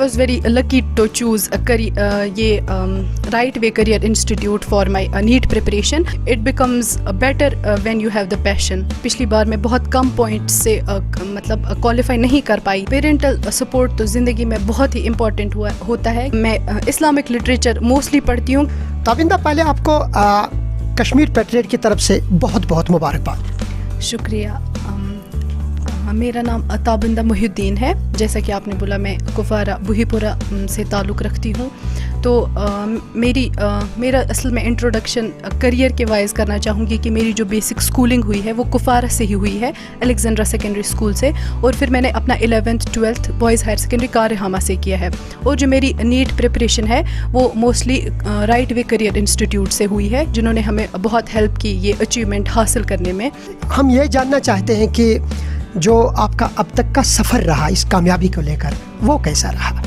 was very lucky to choose یہ right way career institute for my NEET preparation. It becomes better when you have the passion. پچھلی بار میں بہت کم point سے مطلب qualify نہیں کر پائی. پیرنٹل سپورٹ تو زندگی میں بہت ہی امپورٹنٹ ہوتا ہے. میں اسلامک لٹریچر موسٹلی پڑھتی ہوں. تابندہ پہلے آپ کو کشمیر پیٹریٹ کی طرف سے بہت بہت مبارکباد. شکریہ. میرا نام تابندہ محی الدین ہے. جیسا کہ آپ نے بولا میں کپوارہ بوہی پورہ سے تعلق رکھتی ہوں. تو میرا اصل میں انٹروڈکشن کریئر کے وائز کرنا چاہوں گی کہ میری جو بیسک اسکولنگ ہوئی ہے وہ کپوارہ سے ہی ہوئی ہے, الیگزینڈرا سیکنڈری اسکول سے, اور پھر میں نے اپنا 11th 12th boys higher secondary کارہامہ سے کیا ہے. اور جو میری نیٹ پریپریشن ہے وہ mostly right way career institute سے ہوئی ہے, جنہوں نے ہمیں بہت ہیلپ کی یہ اچیومنٹ حاصل کرنے میں. ہم یہ جاننا چاہتے ہیں کہ جو آپ کا اب تک کا سفر رہا اس کامیابی کو لے کر وہ کیسا رہا؟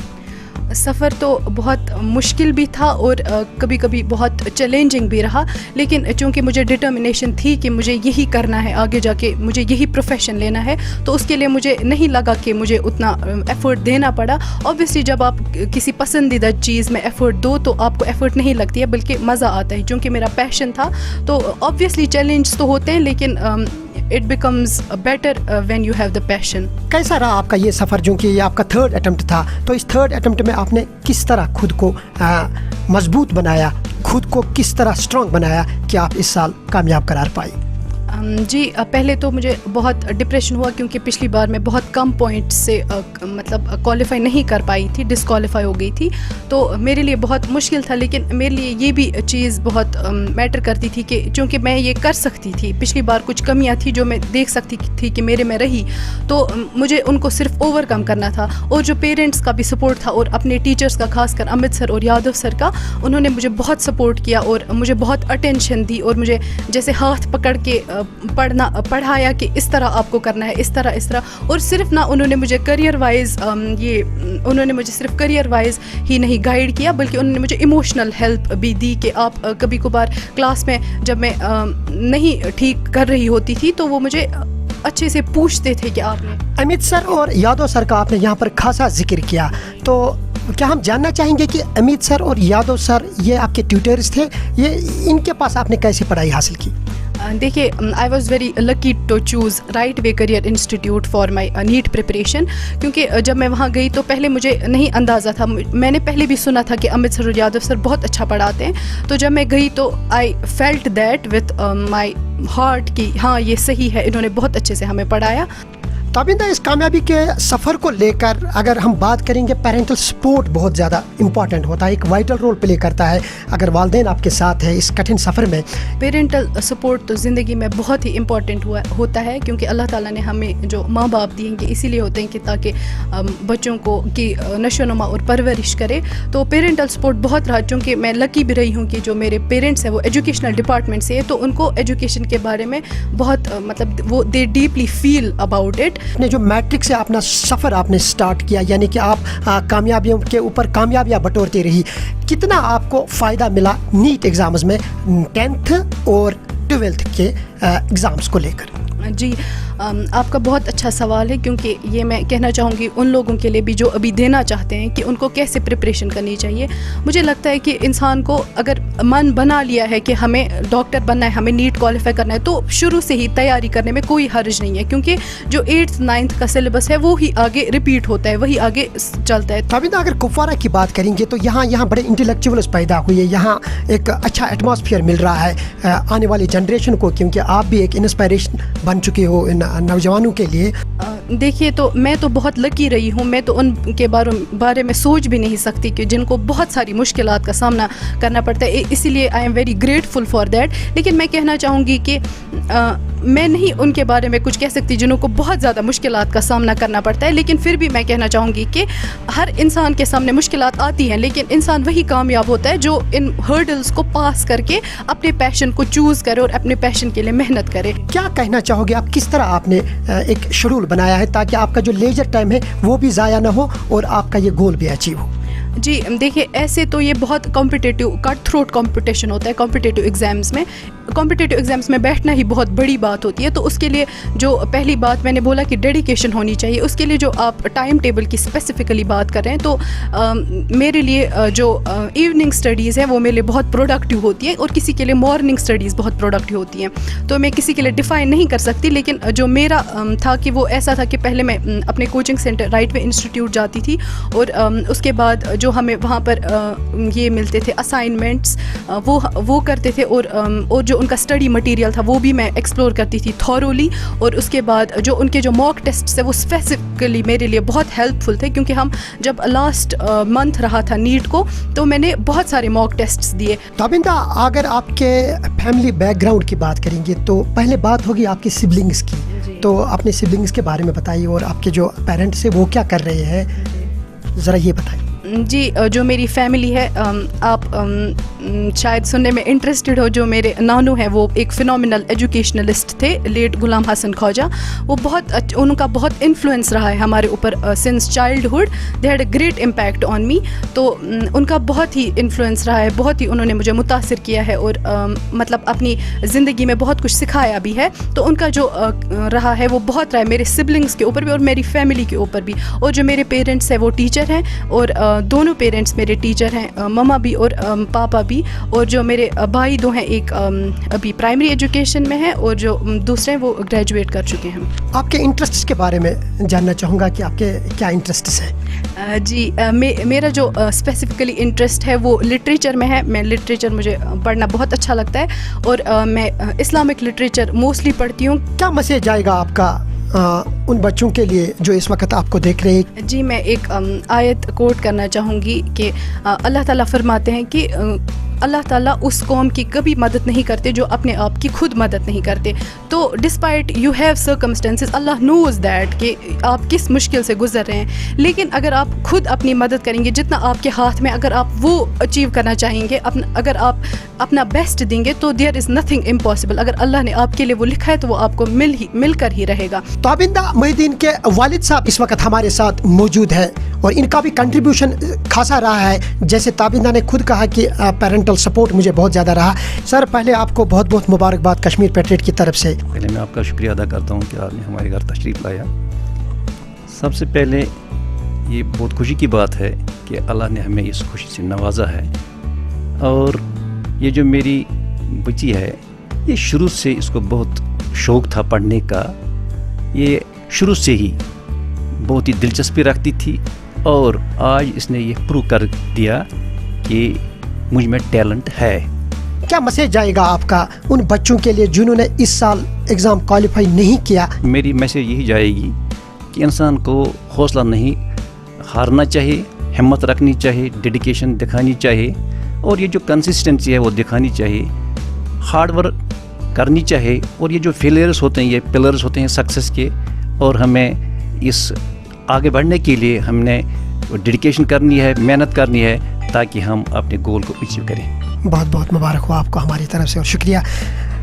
سفر تو بہت مشکل بھی تھا اور کبھی کبھی بہت چیلنجنگ بھی رہا, لیکن چونکہ مجھے ڈٹرمنیشن تھی کہ مجھے یہی کرنا ہے, آگے جا کے مجھے یہی پروفیشن لینا ہے, تو اس کے لیے مجھے نہیں لگا کہ مجھے اتنا ایفرٹ دینا پڑا. اوبویسلی جب آپ کسی پسندیدہ چیز میں ایفرٹ دو تو آپ کو ایفرٹ نہیں لگتی ہے بلکہ مزہ آتا ہے. چونکہ میرا پیشن تھا تو اوبویسلی چیلنج تو ہوتے ہیں, لیکن it becomes better when you have the passion. کیسا رہا آپ کا یہ سفر, جو کہ یہ آپ کا 3rd اٹمپٹ تھا, تو اس 3rd اٹمپٹ میں آپ نے کس طرح خود کو مضبوط بنایا, خود کو کس طرح اسٹرانگ بنایا کہ آپ اس سال کامیاب قرار پائی؟ جی پہلے تو مجھے بہت ڈپریشن ہوا کیونکہ پچھلی بار میں بہت کم پوائنٹ سے مطلب کوالیفائی نہیں کر پائی تھی, ڈسکوالیفائی ہو گئی تھی, تو میرے لیے بہت مشکل تھا. لیکن میرے لیے یہ بھی چیز بہت میٹر کرتی تھی کہ چونکہ میں یہ کر سکتی تھی, پچھلی بار کچھ کمیاں تھیں جو میں دیکھ سکتی تھی کہ میرے میں رہی, تو مجھے ان کو صرف اوور کم کرنا تھا. اور جو پیرنٹس کا بھی سپورٹ تھا اور اپنے ٹیچرس کا, خاص کر امت سر اور یادو سر کا, انہوں نے مجھے بہت سپورٹ کیا اور مجھے بہت اٹینشن دی اور مجھے جیسے ہاتھ پکڑ کے پڑھایا کہ اس طرح آپ کو کرنا ہے, اس طرح. اور صرف نہ انہوں نے مجھے کریئر وائز انہوں نے مجھے صرف کریئر وائز ہی نہیں گائیڈ کیا, بلکہ انہوں نے مجھے ایموشنل ہیلپ بھی دی کہ آپ کبھی کبھار کلاس میں جب میں نہیں ٹھیک کر رہی ہوتی تھی تو وہ مجھے اچھے سے پوچھتے تھے کہ آپ نے. امت سر اور یادو سر کا آپ نے یہاں پر خاصا ذکر کیا, تو کیا ہم جاننا چاہیں گے کہ امت سر اور یادو سر یہ آپ کے ٹیوٹرز تھے, یہ ان کے پاس آپ نے کیسے پڑھائی حاصل کی؟ دیکھیے I was very lucky to choose right way career institute for my NEET preparation, کیونکہ جب میں وہاں گئی تو پہلے مجھے نہیں اندازہ تھا. میں نے پہلے بھی سنا تھا کہ امت سر اور یادو سر بہت اچھا پڑھاتے ہیں, تو جب میں گئی تو I felt that with my heart کہ ہاں یہ صحیح ہے, انہوں نے بہت اچھے سے ہمیں پڑھایا. تابندہ اس کامیابی کے سفر کو لے کر اگر ہم بات کریں گے, پیرنٹل سپورٹ بہت زیادہ امپورٹنٹ ہوتا ہے, ایک وائٹل رول پلے کرتا ہے. اگر والدین آپ کے ساتھ ہیں اس کٹھن سفر میں, پیرنٹل سپورٹ تو زندگی میں بہت ہی امپورٹنٹ ہوتا ہے, کیونکہ اللہ تعالیٰ نے ہمیں جو ماں باپ دیے ہیں اسی لیے ہوتے ہیں کہ تاکہ بچوں کو کی نشو و نما اور پرورش کرے. تو پیرنٹل سپورٹ بہت رہا, چونکہ میں لکی بھی رہی ہوں کہ جو میرے پیرنٹس ہیں وہ ایجوکیشنل ڈپارٹمنٹ سے ہے, تو ان کو ایجوکیشن کے بارے میں بہت مطلب وہ دے ڈیپلی فیل اباؤٹ اٹ. نے جو میٹرک سے اپنا سفر آپ نے سٹارٹ کیا, یعنی کہ آپ کامیابیوں کے اوپر کامیابیاں بٹورتی رہی, کتنا آپ کو فائدہ ملا نیٹ ایگزامز میں 10th اور 12th کے ایگزامز کو لے کر؟ جی آپ کا بہت اچھا سوال ہے, کیونکہ یہ میں کہنا چاہوں گی ان لوگوں کے لیے بھی جو ابھی دینا چاہتے ہیں کہ ان کو کیسے پریپریشن کرنی چاہیے. مجھے لگتا ہے کہ انسان کو اگر من بنا لیا ہے کہ ہمیں ڈاکٹر بننا ہے, ہمیں نیٹ کوالیفائی کرنا ہے, تو شروع سے ہی تیاری کرنے میں کوئی حرج نہیں ہے, کیونکہ جو 8th 9th کا سلیبس ہے وہ ہی آگے ریپیٹ ہوتا ہے, وہی آگے چلتا ہے. تابندہ اگر کپوارہ کی بات کریں گے تو یہاں بڑے انٹلیکچوئلز پیدا ہوئے, یہاں ایک اچھا ایٹماسفیئر مل رہا ہے آنے والی جنریشن کو, کیونکہ آپ بھی ایک انسپائریشن بن چکے ہو ان نوجوانوں کے لیے. دیکھیے تو میں تو بہت لکی رہی ہوں, میں تو ان کے بارے میں سوچ بھی نہیں سکتی کہ جن کو بہت ساری مشکلات کا سامنا کرنا پڑتا ہے, اسی لیے I am very grateful for that. لیکن میں کہنا چاہوں گی کہ میں نہیں ان کے بارے میں کچھ کہہ سکتی جنہوں کو بہت زیادہ مشکلات کا سامنا کرنا پڑتا ہے, لیکن پھر بھی میں کہنا چاہوں گی کہ ہر انسان کے سامنے مشکلات آتی ہیں, لیکن انسان وہی کامیاب ہوتا ہے جو ان ہرڈلز کو پاس کر کے اپنے پیشن کو چوز کرے اور اپنے پیشن کے لیے محنت کرے. کیا کہنا چاہو گے آپ, کس طرح آپ نے ایک شیڈول بنایا ہے تاکہ آپ کا جو لیجر ٹائم ہے وہ بھی ضائع نہ ہو اور آپ کا یہ گول بھی اچیو ہو؟ جی دیکھیے ایسے تو یہ بہت کمپٹیٹیو کٹ تھروٹ کمپٹیشن ہوتا ہے کمپٹیٹیو ایگزامس میں بیٹھنا ہی بہت بڑی بات ہوتی ہے. تو اس کے لیے جو پہلی بات میں نے بولا کہ ڈیڈیکیشن ہونی چاہیے. اس کے لیے جو آپ ٹائم ٹیبل کی اسپیسیفکلی بات کر رہے ہیں تو میرے لیے جو ایوننگ اسٹڈیز ہیں وہ میرے لیے بہت پروڈکٹیو ہوتی ہیں اور کسی کے لیے مارننگ اسٹڈیز بہت پروڈکٹیو ہوتی ہیں. تو میں کسی کے لیے ڈیفائن نہیں کر سکتی, لیکن جو میرا تھا کہ وہ ایسا تھا کہ پہلے میں اپنے coaching centre right way institute جاتی تھی اور اس کے بعد جو ہمیں وہاں پر یہ ملتے تھے اسائنمنٹس وہ کرتے تھے اور جو ان کا اسٹڈی مٹیریل تھا وہ بھی میں ایکسپلور کرتی تھی تھورولی. اور اس کے بعد جو ان کے جو موک ٹیسٹس ہیں وہ اسپیسیفکلی میرے لیے بہت ہیلپ فل تھے, کیونکہ ہم جب لاسٹ منتھ رہا تھا نیٹ کو تو میں نے بہت سارے موک ٹیسٹس دیے. تابندہ, اگر آپ کے فیملی بیک گراؤنڈ کی بات کریں گے تو پہلے بات ہوگی آپ کی سبلنگس کی. تو اپنے سبلنگس کے بارے میں بتائیے اور آپ کے جو پیرنٹس ہیں وہ کیا کر رہے ہیں, ذرا یہ بتائیں. جی جو میری فیملی ہے, آپ شاید سننے میں انٹرسٹڈ ہو, جو میرے نانو ہیں وہ ایک فینومینل ایجوکیشنلسٹ تھے, لیٹ غلام حسن خواجہ. وہ ان کا بہت انفلوئنس رہا ہے ہمارے اوپر since childhood. They had a great impact on me. تو ان کا بہت ہی انفلوئنس رہا ہے, بہت ہی انہوں نے مجھے متاثر کیا ہے اور مطلب اپنی زندگی میں بہت کچھ سکھایا بھی ہے. تو ان کا جو رہا ہے وہ بہت رہا ہے میرے سبلنگس کے اوپر بھی اور میری فیملی کے اوپر بھی. اور جو میرے پیرنٹس ہیں وہ ٹیچر ہیں اور دونوں پیرنٹس میرے ٹیچر ہیں, مما بھی اور پاپا بھی. اور جو میرے بھائی دو ہیں, ایک ابھی پرائمری ایجوکیشن میں ہے اور جو دوسرے ہیں وہ گریجویٹ کر چکے ہیں. آپ کے انٹرسٹس کے بارے میں جاننا چاہوں گا کہ آپ کے کیا انٹرسٹس ہیں. جی میرا جو اسپیسیفکلی انٹرسٹ ہے وہ لٹریچر میں ہے. میں لٹریچر مجھے پڑھنا بہت اچھا لگتا ہے اور میں اسلامک لٹریچر موسٹلی پڑھتی ہوں. کیا میسج آئے گا آپ کا ان بچوں کے لیے جو اس وقت آپ کو دیکھ رہے ہیں؟ جی میں ایک آیت کوٹ کرنا چاہوں گی کہ اللہ تعالیٰ فرماتے ہیں کہ اللہ تعالیٰ اس قوم کی کبھی مدد نہیں کرتے جو اپنے آپ کی خود مدد نہیں کرتے. تو despite you have circumstances, Allah knows that کہ آپ کس مشکل سے گزر رہے ہیں, لیکن اگر آپ خود اپنی مدد کریں گے جتنا آپ کے ہاتھ میں, اگر آپ وہ اچیو کرنا چاہیں گے, اگر آپ اپنا بیسٹ دیں گے تو دیر از نتھنگ امپاسبل. اگر اللہ نے آپ کے لیے وہ لکھا ہے تو وہ آپ کو مل کر ہی رہے گا. تابندہ محی الدین کے والد صاحب اس وقت ہمارے ساتھ موجود ہیں اور ان کا بھی کنٹریبیوشن خاصا رہا ہے. جیسے تابندہ نے خود کہا کہ پیرنٹل سپورٹ مجھے بہت زیادہ رہا. سر پہلے آپ کو بہت بہت مبارکباد کشمیر پیٹریٹ کی طرف سے. پہلے میں آپ کا شکریہ ادا کرتا ہوں کہ آپ نے ہمارے گھر تشریف لایا. سب سے پہلے یہ بہت خوشی کی بات ہے کہ اللہ نے ہمیں اس خوشی سے نوازا ہے. اور یہ جو میری بچی ہے یہ شروع سے اس کو بہت شوق تھا پڑھنے کا. یہ شروع سے ہی بہت ہی دلچسپی رکھتی تھی اور آج اس نے یہ پروو کر دیا کہ مجھ میں ٹیلنٹ ہے. کیا میسج جائے گا آپ کا ان بچوں کے لیے جنہوں نے اس سال ایگزام کوالیفائی نہیں کیا؟ میری میسج یہی جائے گی کہ انسان کو حوصلہ نہیں ہارنا چاہیے, ہمت رکھنی چاہیے, ڈیڈیکیشن دکھانی چاہیے اور یہ جو کنسسٹنسی ہے وہ دکھانی چاہیے, ہارڈ ورک کرنی چاہیے. اور یہ جو فیلئرس ہوتے ہیں یہ پلرس ہوتے ہیں سکسیس کے, اور ہمیں اس آگے بڑھنے کے لیے ہم نے ڈیڈیکیشن کرنی ہے, محنت کرنی ہے تاکہ ہم اپنے گول کو اچیو کریں. بہت بہت مبارک ہو آپ کو ہماری طرف سے اور شکریہ.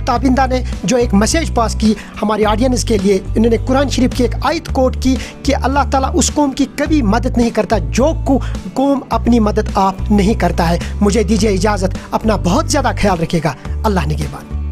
تابندہ نے جو ایک میسیج پاس کی ہماری آڈینس کے لیے, انہوں نے قرآن شریف کی ایک آیت کوٹ کی کہ اللہ تعالیٰ اس قوم کی کبھی مدد نہیں کرتا جو قوم اپنی مدد آپ نہیں کرتا ہے. مجھے دیجیے اجازت, اپنا بہت زیادہ خیال رکھے گا. اللہ نگہبان.